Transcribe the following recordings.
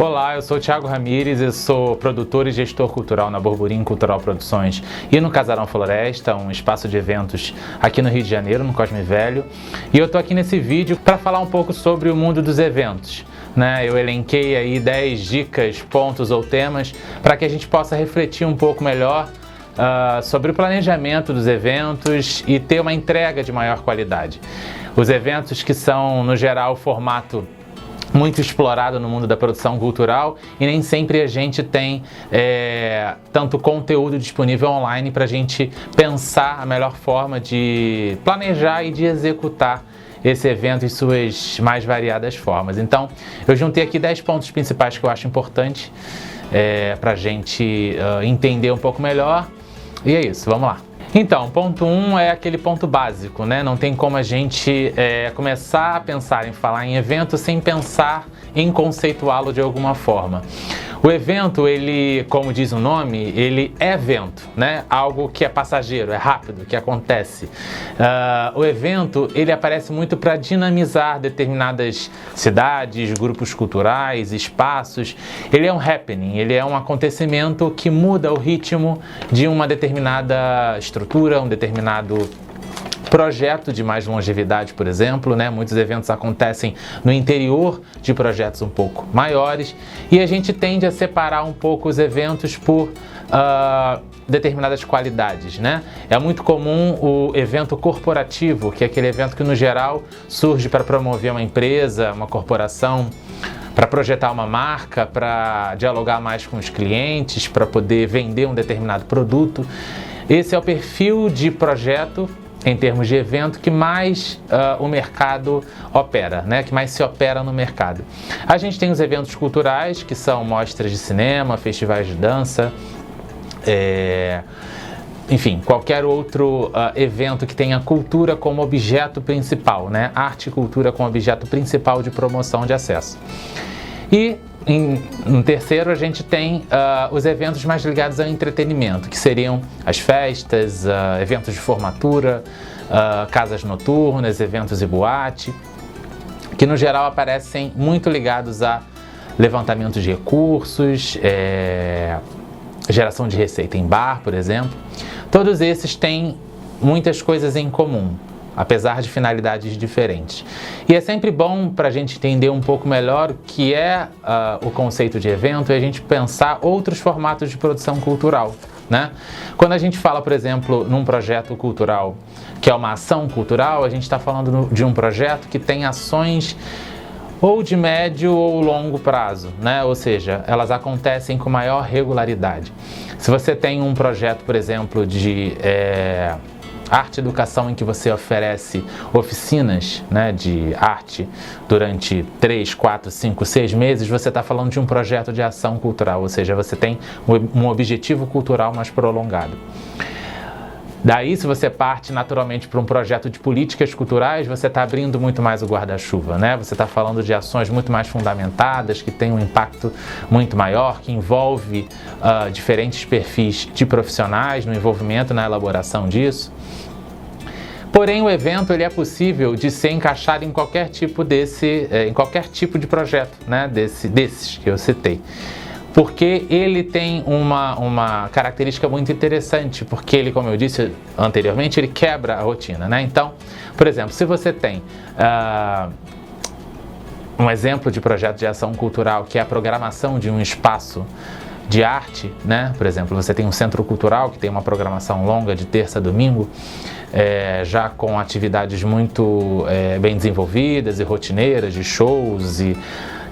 Olá, eu sou o Thiago Ramires, eu sou produtor e gestor cultural na Burburinho Cultural Produções e no Casarão Floresta, um espaço de eventos aqui no Rio de Janeiro, no Cosme Velho. E eu tô aqui nesse vídeo para falar um pouco sobre o mundo dos eventos. Eu elenquei aí 10 dicas, pontos ou temas para que a gente possa refletir um pouco melhor sobre o planejamento dos eventos e ter uma entrega de maior qualidade. Os eventos que são, no geral, formato muito explorado no mundo da produção cultural e nem sempre a gente tem tanto conteúdo disponível online para a gente pensar a melhor forma de planejar e de executar esse evento em suas mais variadas formas. Então, eu juntei aqui 10 pontos principais que eu acho importante para a gente entender um pouco melhor. E é isso, vamos lá. Então, ponto 1 é aquele ponto básico, Não tem como a gente começar a pensar em falar em evento sem pensar em conceituá-lo de alguma forma. O evento, ele, como diz o nome, ele é evento, Algo que é passageiro, é rápido, que acontece. O evento, ele aparece muito para dinamizar determinadas cidades, grupos culturais, espaços. Ele é um happening, ele é um acontecimento que muda o ritmo de uma determinada estrutura, um determinado projeto de mais longevidade, por exemplo, Muitos eventos acontecem no interior de projetos um pouco maiores e a gente tende a separar um pouco os eventos por determinadas qualidades, É muito comum o evento corporativo, que é aquele evento que no geral surge para promover uma empresa, uma corporação, para projetar uma marca, para dialogar mais com os clientes, para poder vender um determinado produto. Esse é o perfil de projeto, em termos de evento, que mais o mercado opera, que mais se opera no mercado. A gente tem os eventos culturais, que são mostras de cinema, festivais de dança, enfim, qualquer outro evento que tenha cultura como objeto principal, Arte e cultura como objeto principal de promoção de acesso. E em terceiro, a gente tem os eventos mais ligados ao entretenimento, que seriam as festas, eventos de formatura, casas noturnas, eventos e boate, que no geral aparecem muito ligados a levantamento de recursos, geração de receita em bar, por exemplo. Todos esses têm muitas coisas em comum, apesar de finalidades diferentes. E é sempre bom para a gente entender um pouco melhor o que é o conceito de evento e a gente pensar outros formatos de produção cultural, Quando a gente fala, por exemplo, num projeto cultural, que é uma ação cultural, a gente está falando de um projeto que tem ações ou de médio ou longo prazo, Ou seja, elas acontecem com maior regularidade. Se você tem um projeto, por exemplo, de arte e educação, em que você oferece oficinas de arte durante 3, 4, 5, 6 meses, você está falando de um projeto de ação cultural, ou seja, você tem um objetivo cultural mais prolongado. Daí, se você parte naturalmente para um projeto de políticas culturais, você está abrindo muito mais o guarda-chuva, Você está falando de ações muito mais fundamentadas, que têm um impacto muito maior, que envolve diferentes perfis de profissionais no envolvimento, na elaboração disso. Porém, o evento ele é possível de ser encaixado em qualquer tipo em qualquer tipo de projeto, desses que eu citei. Porque ele tem uma característica muito interessante, porque ele, como eu disse anteriormente, ele quebra a rotina, Então, por exemplo, se você tem um exemplo de projeto de ação cultural, que é a programação de um espaço de arte, Por exemplo, você tem um centro cultural que tem uma programação longa de terça a domingo, já com atividades muito bem desenvolvidas e rotineiras, de shows e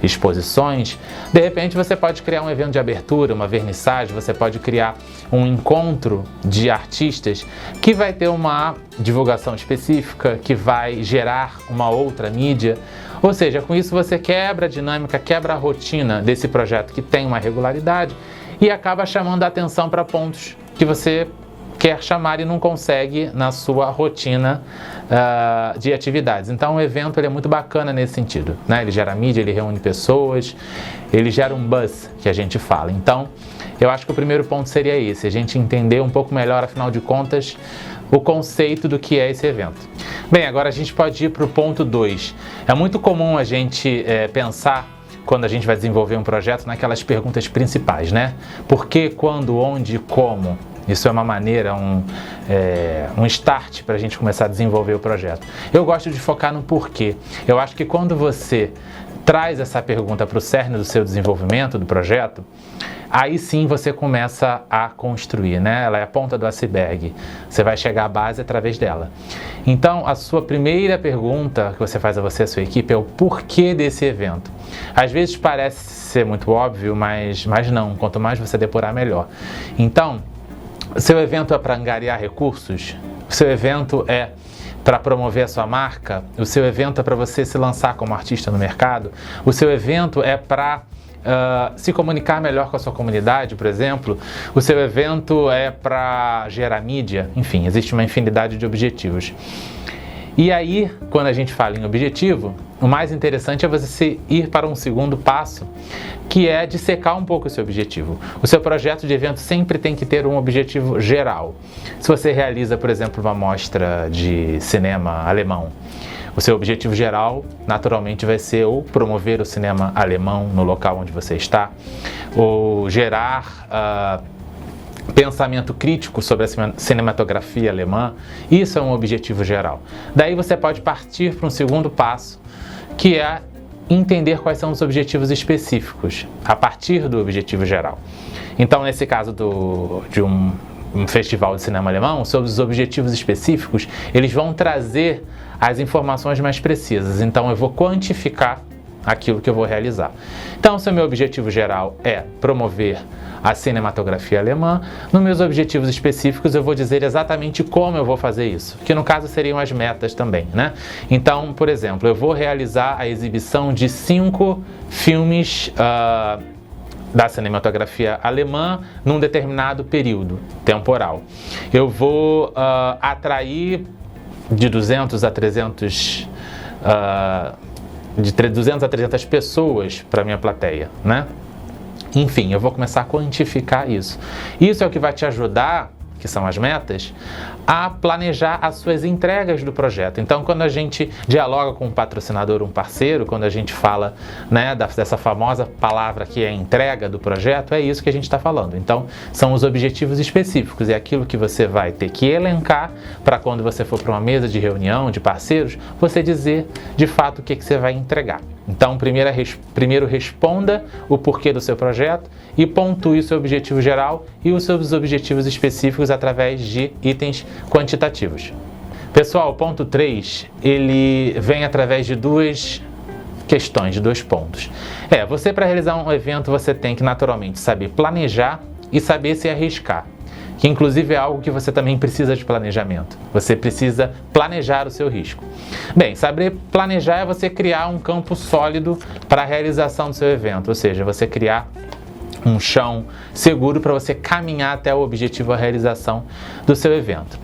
exposições. De repente você pode criar um evento de abertura, uma vernissagem, você pode criar um encontro de artistas que vai ter uma divulgação específica, que vai gerar uma outra mídia. Ou seja, com isso você quebra a dinâmica, quebra a rotina desse projeto que tem uma regularidade e acaba chamando a atenção para pontos que você quer chamar e não consegue na sua rotina de atividades. Então o evento ele é muito bacana nesse sentido, Ele gera mídia, ele reúne pessoas, ele gera um buzz, que a gente fala. Então eu acho que o primeiro ponto seria esse, a gente entender um pouco melhor, afinal de contas, o conceito do que é esse evento. Bem, agora a gente pode ir para o ponto 2. É muito comum a gente pensar quando a gente vai desenvolver um projeto, naquelas perguntas principais, né? Por que, quando, onde, como? Isso é uma maneira, um start para a gente começar a desenvolver o projeto. Eu gosto de focar no porquê. Eu acho que quando você traz essa pergunta para o cerne do seu desenvolvimento do projeto, aí sim você começa a construir, né? Ela é a ponta do iceberg. Você vai chegar à base através dela. Então, a sua primeira pergunta que você faz a você e a sua equipe é o porquê desse evento. Às vezes parece ser muito óbvio, mas não. Quanto mais você depurar, melhor. Então, o seu evento é para angariar recursos? O seu evento é para promover a sua marca? O seu evento é para você se lançar como artista no mercado? O seu evento é para se comunicar melhor com a sua comunidade, por exemplo? O seu evento é para gerar mídia? Enfim, existe uma infinidade de objetivos. E aí, quando a gente fala em objetivo, o mais interessante é você ir para um segundo passo, que é dissecar um pouco esse objetivo. O seu projeto de evento sempre tem que ter um objetivo geral. Se você realiza, por exemplo, uma mostra de cinema alemão, o seu objetivo geral, naturalmente, vai ser ou promover o cinema alemão no local onde você está, ou gerar pensamento crítico sobre a cinematografia alemã. Isso é um objetivo geral. Daí você pode partir para um segundo passo, que é entender quais são os objetivos específicos, a partir do objetivo geral. Então, nesse caso de um festival de cinema alemão, sobre os objetivos específicos, eles vão trazer as informações mais precisas. Então, eu vou quantificar aquilo que eu vou realizar. Então, se o meu objetivo geral é promover a cinematografia alemã, nos meus objetivos específicos eu vou dizer exatamente como eu vou fazer isso, que no caso seriam as metas também, né? Então, por exemplo, eu vou realizar a exibição de 5 filmes da cinematografia alemã num determinado período temporal. Eu vou atrair de 200 a 300 pessoas para a minha plateia, né? Enfim, eu vou começar a quantificar isso. Isso é o que vai te ajudar, que são as metas, a planejar as suas entregas do projeto. Então, quando a gente dialoga com um patrocinador, um parceiro, quando a gente fala, né, dessa famosa palavra que é entrega do projeto, é isso que a gente está falando. Então, são os objetivos específicos, é aquilo que você vai ter que elencar para quando você for para uma mesa de reunião de parceiros, você dizer de fato o que você vai entregar. Então, primeiro responda o porquê do seu projeto e pontue o seu objetivo geral e os seus objetivos específicos através de itens quantitativos. Pessoal, o ponto 3, ele vem através de duas questões, de 2 pontos. Você para realizar um evento, você tem que naturalmente saber planejar e saber se arriscar, que inclusive é algo que você também precisa de planejamento. Você precisa planejar o seu risco. Bem, saber planejar é você criar um campo sólido para a realização do seu evento, ou seja, você criar um chão seguro para você caminhar até o objetivo, a realização do seu evento.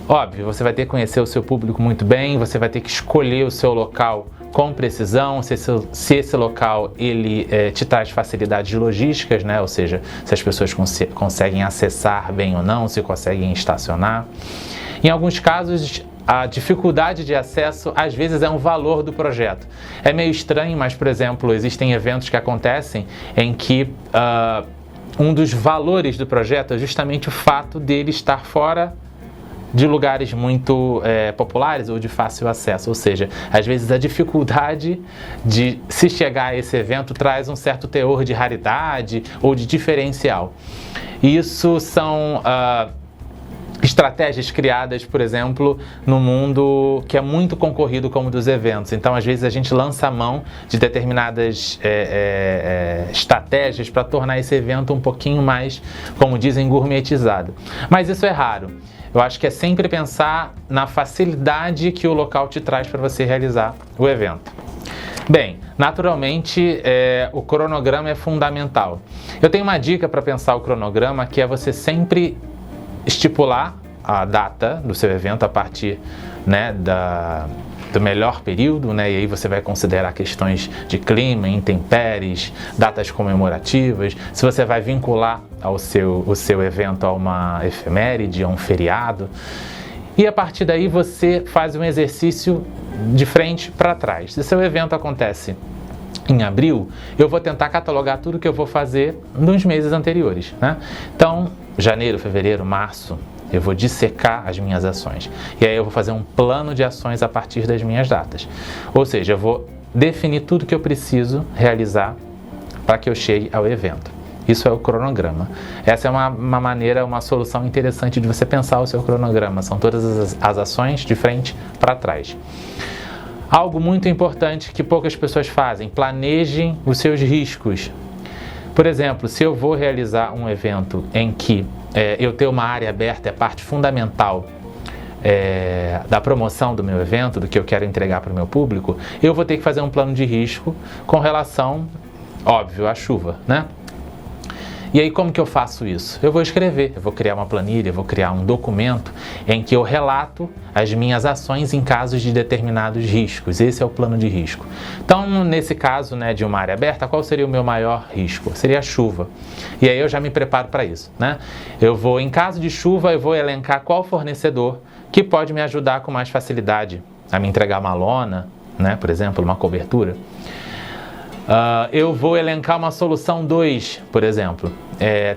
Óbvio, você vai ter que conhecer o seu público muito bem, você vai ter que escolher o seu local com precisão, se esse local ele te traz facilidades logísticas, né? Ou seja, se as pessoas conseguem acessar bem ou não, se conseguem estacionar. Em alguns casos, a dificuldade de acesso às vezes é um valor do projeto. É meio estranho, mas, por exemplo, existem eventos que acontecem em que um dos valores do projeto é justamente o fato dele estar fora de lugares muito populares ou de fácil acesso, ou seja, às vezes a dificuldade de se chegar a esse evento traz um certo teor de raridade ou de diferencial. Isso são estratégias criadas, por exemplo, no mundo que é muito concorrido como dos eventos. Então, às vezes, a gente lança a mão de determinadas estratégias para tornar esse evento um pouquinho mais, como dizem, gourmetizado. Mas isso é raro. Eu acho que é sempre pensar na facilidade que o local te traz para você realizar o evento. Bem, naturalmente, o cronograma é fundamental. Eu tenho uma dica para pensar o cronograma, que é você sempre estipular a data do seu evento a partir, né, do melhor período, né, e aí você vai considerar questões de clima, intempéries, datas comemorativas, se você vai vincular o seu evento a uma efeméride, a um feriado, e a partir daí você faz um exercício de frente para trás. Se seu evento acontece em abril, eu vou tentar catalogar tudo que eu vou fazer nos meses anteriores, né? Então, janeiro, fevereiro, março, eu vou dissecar as minhas ações. E aí eu vou fazer um plano de ações a partir das minhas datas. Ou seja, eu vou definir tudo que eu preciso realizar para que eu chegue ao evento. Isso é o cronograma. Essa é uma maneira, uma solução interessante de você pensar o seu cronograma. São todas as ações de frente para trás. Algo muito importante que poucas pessoas fazem: planejem os seus riscos. Por exemplo, se eu vou realizar um evento em que eu ter uma área aberta é parte fundamental da promoção do meu evento, do que eu quero entregar para o meu público, eu vou ter que fazer um plano de risco com relação, óbvio, à chuva, né? E aí como que eu faço isso? Eu vou escrever, eu vou criar uma planilha, eu vou criar um documento em que eu relato as minhas ações em casos de determinados riscos. Esse é o plano de risco. Então, nesse caso, né, de uma área aberta, qual seria o meu maior risco? Seria a chuva. E aí eu já me preparo para isso, né? Em caso de chuva, eu vou elencar qual fornecedor que pode me ajudar com mais facilidade a me entregar uma lona, né, por exemplo, uma cobertura. Eu vou elencar uma solução 2, por exemplo,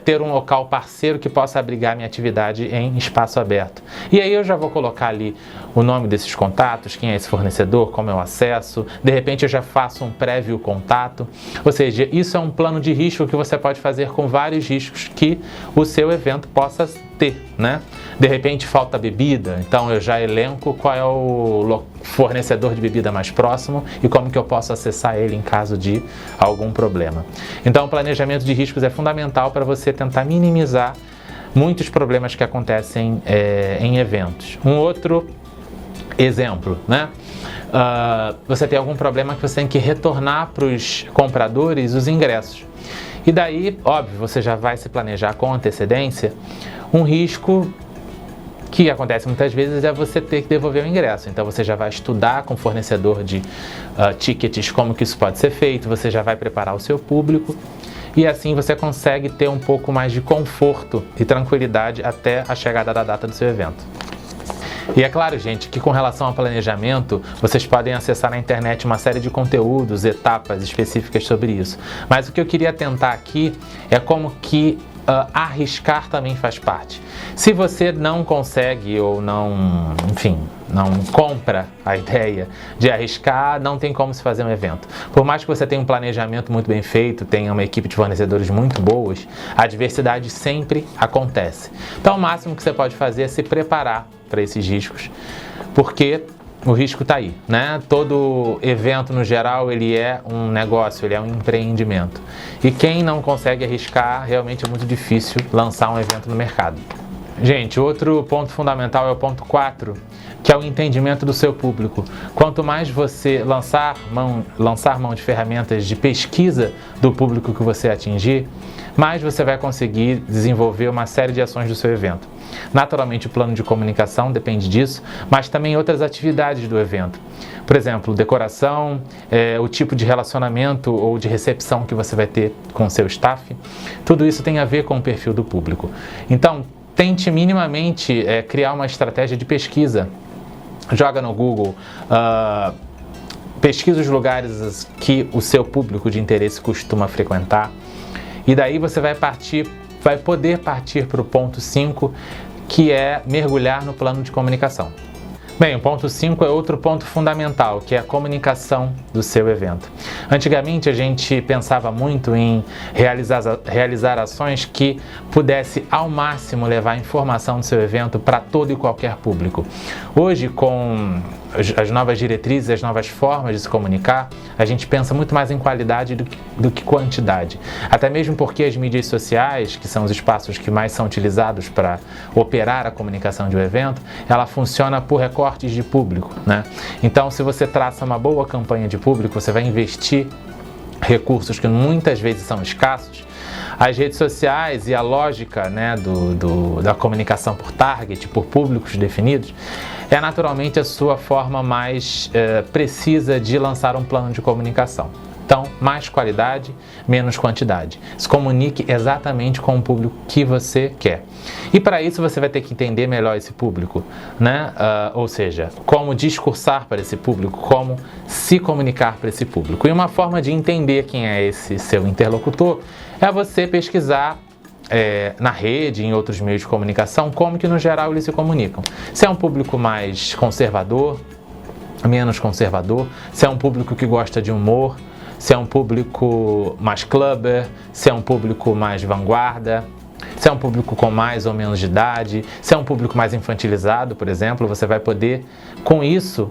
ter um local parceiro que possa abrigar minha atividade em espaço aberto. E aí eu já vou colocar ali o nome desses contatos, quem é esse fornecedor, como é o acesso, de repente eu já faço um prévio contato. Ou seja, isso é um plano de risco que você pode fazer com vários riscos que o seu evento possa ter, né? De repente falta bebida, então eu já elenco qual é o fornecedor de bebida mais próximo e como que eu posso acessar ele em caso de algum problema. Então o planejamento de riscos é fundamental para você tentar minimizar muitos problemas que acontecem em eventos. Um outro exemplo, né? Você tem algum problema que você tem que retornar para os compradores os ingressos. E daí, óbvio, você já vai se planejar com antecedência. Um risco que acontece muitas vezes é você ter que devolver o ingresso. Então você já vai estudar com o fornecedor de tickets como que isso pode ser feito, você já vai preparar o seu público e assim você consegue ter um pouco mais de conforto e tranquilidade até a chegada da data do seu evento. E é claro, gente, que com relação ao planejamento, vocês podem acessar na internet uma série de conteúdos, etapas específicas sobre isso. Mas o que eu queria atentar aqui é como que arriscar também faz parte. Se você não consegue ou não, enfim, não compra a ideia de arriscar, não tem como se fazer um evento. Por mais que você tenha um planejamento muito bem feito, tenha uma equipe de fornecedores muito boas, a adversidade sempre acontece. Então o máximo que você pode fazer é se preparar para esses riscos, porque o risco está aí, né? Todo evento, no geral, ele é um negócio, ele é um empreendimento. E quem não consegue arriscar, realmente é muito difícil lançar um evento no mercado. Gente, outro ponto fundamental é o ponto 4, que é o entendimento do seu público. Quanto mais você lançar mão de ferramentas de pesquisa do público que você atingir, mais você vai conseguir desenvolver uma série de ações do seu evento. Naturalmente, o plano de comunicação depende disso, mas também outras atividades do evento. Por exemplo, decoração, o tipo de relacionamento ou de recepção que você vai ter com o seu staff. Tudo isso tem a ver com o perfil do público. Então, tente minimamente criar uma estratégia de pesquisa. Joga no Google, pesquisa os lugares que o seu público de interesse costuma frequentar. E daí você vai poder partir para o ponto 5, que é mergulhar no plano de comunicação. Bem, o ponto 5 é outro ponto fundamental, que é a comunicação do seu evento. Antigamente a gente pensava muito em realizar ações que pudesse ao máximo levar a informação do seu evento para todo e qualquer público. Hoje, com as novas diretrizes, as novas formas de se comunicar, a gente pensa muito mais em qualidade do que quantidade. Até mesmo porque as mídias sociais, que são os espaços que mais são utilizados para operar a comunicação de um evento, ela funciona por recortes de público, né? Então, se você traça uma boa campanha de público, você vai investir recursos que muitas vezes são escassos. As redes sociais e a lógica, né, da comunicação por target, por públicos definidos, é naturalmente a sua forma mais precisa de lançar um plano de comunicação. Então, mais qualidade, menos quantidade. Se comunique exatamente com o público que você quer. E para isso você vai ter que entender melhor esse público, né? Ou seja, como discursar para esse público, como se comunicar para esse público. E uma forma de entender quem é esse seu interlocutor é você pesquisar na rede, em outros meios de comunicação, como que no geral eles se comunicam. Se é um público mais conservador, menos conservador, se é um público que gosta de humor, se é um público mais clubber, se é um público mais vanguarda, se é um público com mais ou menos de idade, se é um público mais infantilizado, por exemplo, você vai poder, com isso,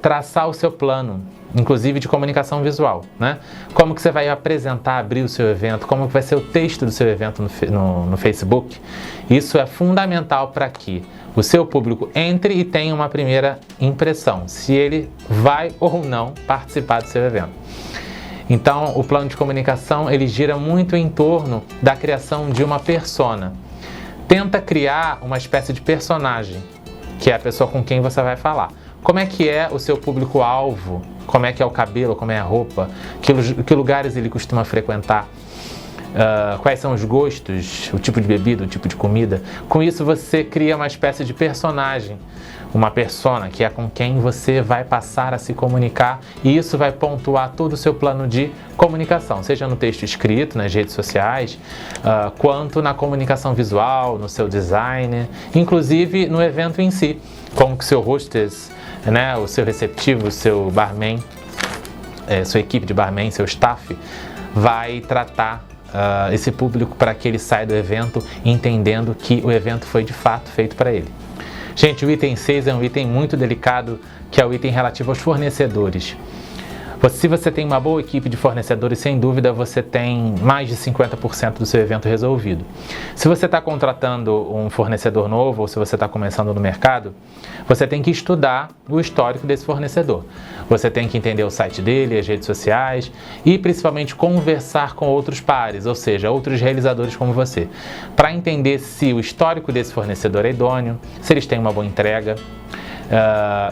traçar o seu plano, inclusive de comunicação visual, né? Como que você vai apresentar, abrir o seu evento, como que vai ser o texto do seu evento no Facebook. Isso é fundamental para que o seu público entre e tenha uma primeira impressão, se ele vai ou não participar do seu evento. Então, o plano de comunicação, ele gira muito em torno da criação de uma persona. Tenta criar uma espécie de personagem, que é a pessoa com quem você vai falar. Como é que é o seu público-alvo? Como é que é o cabelo? Como é a roupa? Que lugares ele costuma frequentar? Quais são os gostos? O tipo de bebida? O tipo de comida? Com isso você cria uma espécie de personagem. Uma persona que é com quem você vai passar a se comunicar, e isso vai pontuar todo o seu plano de comunicação, seja no texto escrito, nas redes sociais, quanto na comunicação visual, no seu design, inclusive no evento em si, como que o seu hostess, né, o seu receptivo, o seu barman, sua equipe de barman, seu staff, vai tratar esse público para que ele saia do evento entendendo que o evento foi de fato feito para ele. Gente, o item 6 é um item muito delicado, que é o item relativo aos fornecedores. Se você tem uma boa equipe de fornecedores, sem dúvida você tem mais de 50% do seu evento resolvido. Se você está contratando um fornecedor novo ou se você está começando no mercado, você tem que estudar o histórico desse fornecedor. Você tem que entender o site dele, as redes sociais e principalmente conversar com outros pares, ou seja, outros realizadores como você, para entender se o histórico desse fornecedor é idôneo, se eles têm uma boa entrega,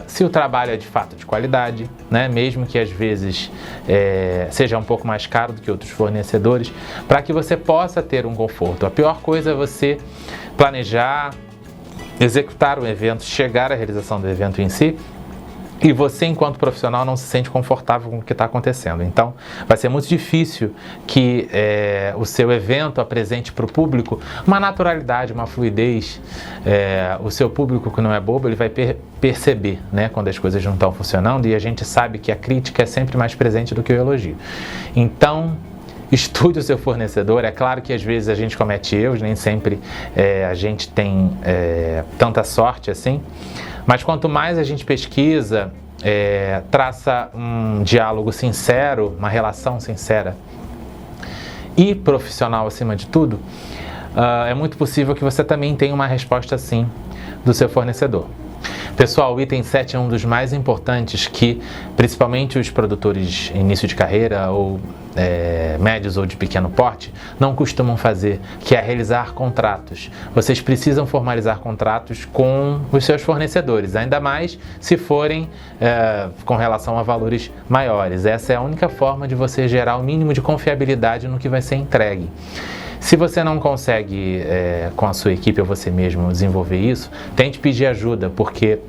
se o trabalho é de fato de qualidade, né? Mesmo que às vezes seja um pouco mais caro do que outros fornecedores, para que você possa ter um conforto. A pior coisa é você planejar, executar o evento, chegar à realização do evento em si, e você, enquanto profissional, não se sente confortável com o que está acontecendo. Então, vai ser muito difícil que o seu evento apresente para o público uma naturalidade, uma fluidez. O seu público, que não é bobo, ele vai perceber, né, quando as coisas não estão funcionando, e a gente sabe que a crítica é sempre mais presente do que o elogio. Então, estude o seu fornecedor. É claro que às vezes a gente comete erros, nem sempre a gente tem tanta sorte assim, mas quanto mais a gente pesquisa, traça um diálogo sincero, uma relação sincera e profissional acima de tudo, é muito possível que você também tenha uma resposta assim do seu fornecedor. Pessoal, o item 7 é um dos mais importantes que, principalmente os produtores em início de carreira ou médios ou de pequeno porte, não costumam fazer, que é realizar contratos. Vocês precisam formalizar contratos com os seus fornecedores, ainda mais se forem com relação a valores maiores. Essa é a única forma de você gerar o mínimo de confiabilidade no que vai ser entregue. Se você não consegue, com a sua equipe ou você mesmo, desenvolver isso, tente pedir ajuda, porque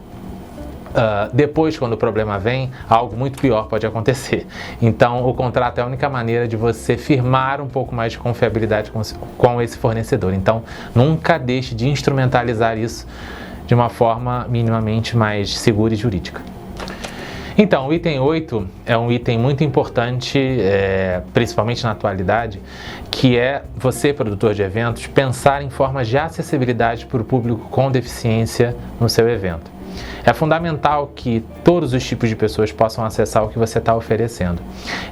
depois, quando o problema vem, algo muito pior pode acontecer. Então, o contrato é a única maneira de você firmar um pouco mais de confiabilidade com esse fornecedor. Então, nunca deixe de instrumentalizar isso de uma forma minimamente mais segura e jurídica. Então, o item 8 é um item muito importante, principalmente na atualidade, que é você, produtor de eventos, pensar em formas de acessibilidade para o público com deficiência no seu evento. É fundamental que todos os tipos de pessoas possam acessar o que você está oferecendo.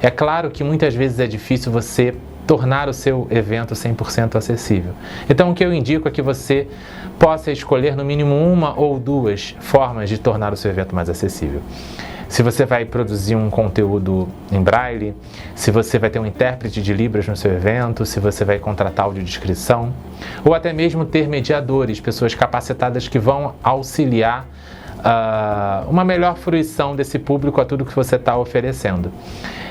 É claro que muitas vezes é difícil você tornar o seu evento 100% acessível. Então, o que eu indico é que você possa escolher no mínimo uma ou duas formas de tornar o seu evento mais acessível. Se você vai produzir um conteúdo em braille, se você vai ter um intérprete de Libras no seu evento, se você vai contratar audiodescrição, ou até mesmo ter mediadores, pessoas capacitadas que vão auxiliar uma melhor fruição desse público a tudo que você está oferecendo.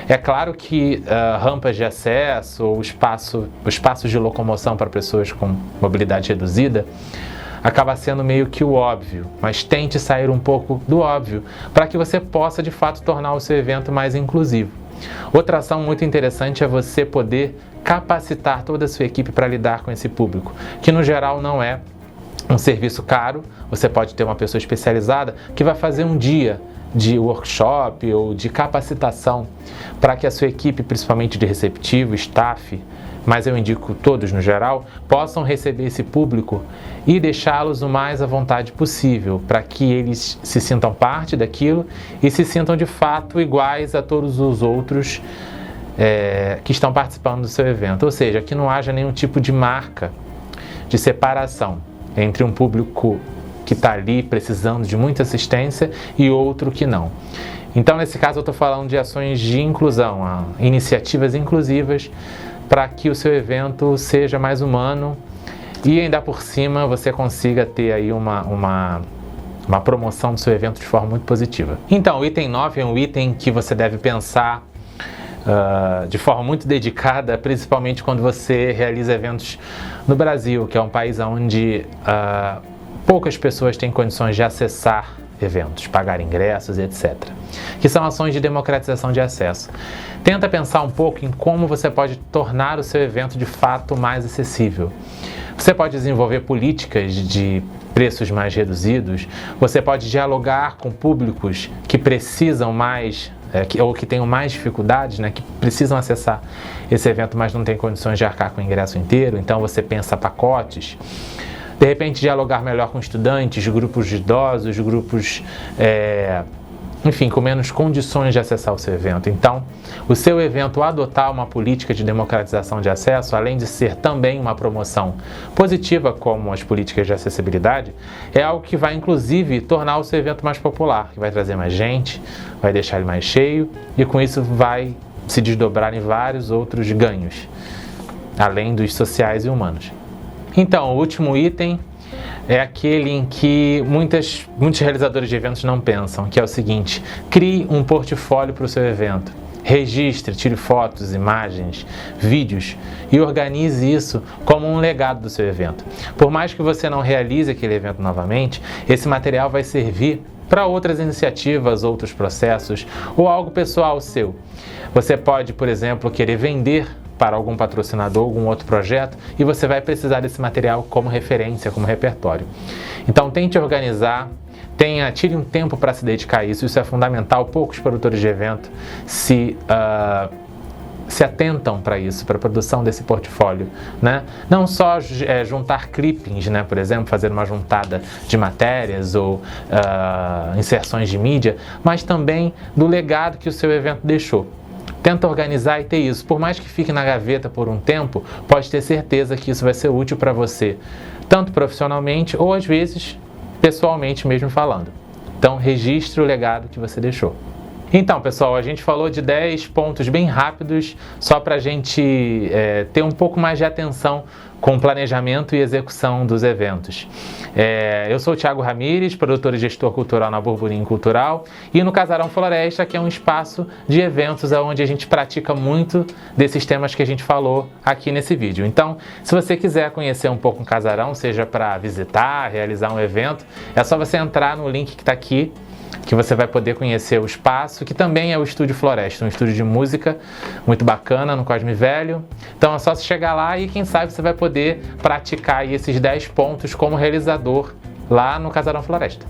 É claro que rampas de acesso ou espaços de locomoção para pessoas com mobilidade reduzida acaba sendo meio que o óbvio, mas tente sair um pouco do óbvio para que você possa de fato tornar o seu evento mais inclusivo. Outra ação muito interessante é você poder capacitar toda a sua equipe para lidar com esse público, que no geral não é um serviço caro. Você pode ter uma pessoa especializada que vai fazer um dia de workshop ou de capacitação para que a sua equipe, principalmente de receptivo, staff, mas eu indico todos no geral, possam receber esse público e deixá-los o mais à vontade possível, para que eles se sintam parte daquilo e se sintam de fato iguais a todos os outros que estão participando do seu evento. Ou seja, que não haja nenhum tipo de marca de separação entre um público que está ali precisando de muita assistência e outro que não. Então, nesse caso, eu estou falando de ações de inclusão, iniciativas inclusivas, para que o seu evento seja mais humano e ainda por cima você consiga ter aí uma promoção do seu evento de forma muito positiva. Então, o item 9 é um item que você deve pensar de forma muito dedicada, principalmente quando você realiza eventos no Brasil, que é um país onde poucas pessoas têm condições de acessar eventos, pagar ingressos, etc. Que são ações de democratização de acesso. Tenta pensar um pouco em como você pode tornar o seu evento de fato mais acessível. Você pode desenvolver políticas de preços mais reduzidos, você pode dialogar com públicos que precisam mais, ou que tenham mais dificuldades, que precisam acessar esse evento, mas não têm condições de arcar com o ingresso inteiro, então você pensa pacotes. De repente, dialogar melhor com estudantes, grupos de idosos, grupos, enfim, com menos condições de acessar o seu evento. Então, o seu evento adotar uma política de democratização de acesso, além de ser também uma promoção positiva, como as políticas de acessibilidade, é algo que vai, inclusive, tornar o seu evento mais popular, que vai trazer mais gente, vai deixar ele mais cheio, e com isso vai se desdobrar em vários outros ganhos, além dos sociais e humanos. Então, o último item é aquele em que muitos realizadores de eventos não pensam, que é o seguinte: crie um portfólio para o seu evento. Registre, tire fotos, imagens, vídeos e organize isso como um legado do seu evento. Por mais que você não realize aquele evento novamente, esse material vai servir para outras iniciativas, outros processos ou algo pessoal seu. Você pode, por exemplo, querer vender para algum patrocinador, algum outro projeto, e você vai precisar desse material como referência, como repertório. Então tente organizar, tire um tempo para se dedicar a isso. Isso é fundamental. Poucos produtores de evento se atentam para isso, para a produção desse portfólio, Não só juntar clippings, por exemplo, fazer uma juntada de matérias ou inserções de mídia, mas também do legado que o seu evento deixou. Tenta organizar e ter isso. Por mais que fique na gaveta por um tempo, pode ter certeza que isso vai ser útil para você, tanto profissionalmente ou às vezes pessoalmente mesmo falando. Então, registre o legado que você deixou. Então, pessoal, a gente falou de 10 pontos bem rápidos, só para a gente ter um pouco mais de atenção com o planejamento e execução dos eventos. Eu sou o Thiago Ramires, produtor e gestor cultural na Burburinho Cultural, e no Casarão Floresta, que é um espaço de eventos onde a gente pratica muito desses temas que a gente falou aqui nesse vídeo. Então, se você quiser conhecer um pouco o Casarão, seja para visitar, realizar um evento, é só você entrar no link que está aqui, que você vai poder conhecer o espaço, que também é o Estúdio Floresta, um estúdio de música muito bacana no Cosme Velho. Então é só você chegar lá e quem sabe você vai poder praticar aí esses 10 pontos como realizador lá no Casarão Floresta.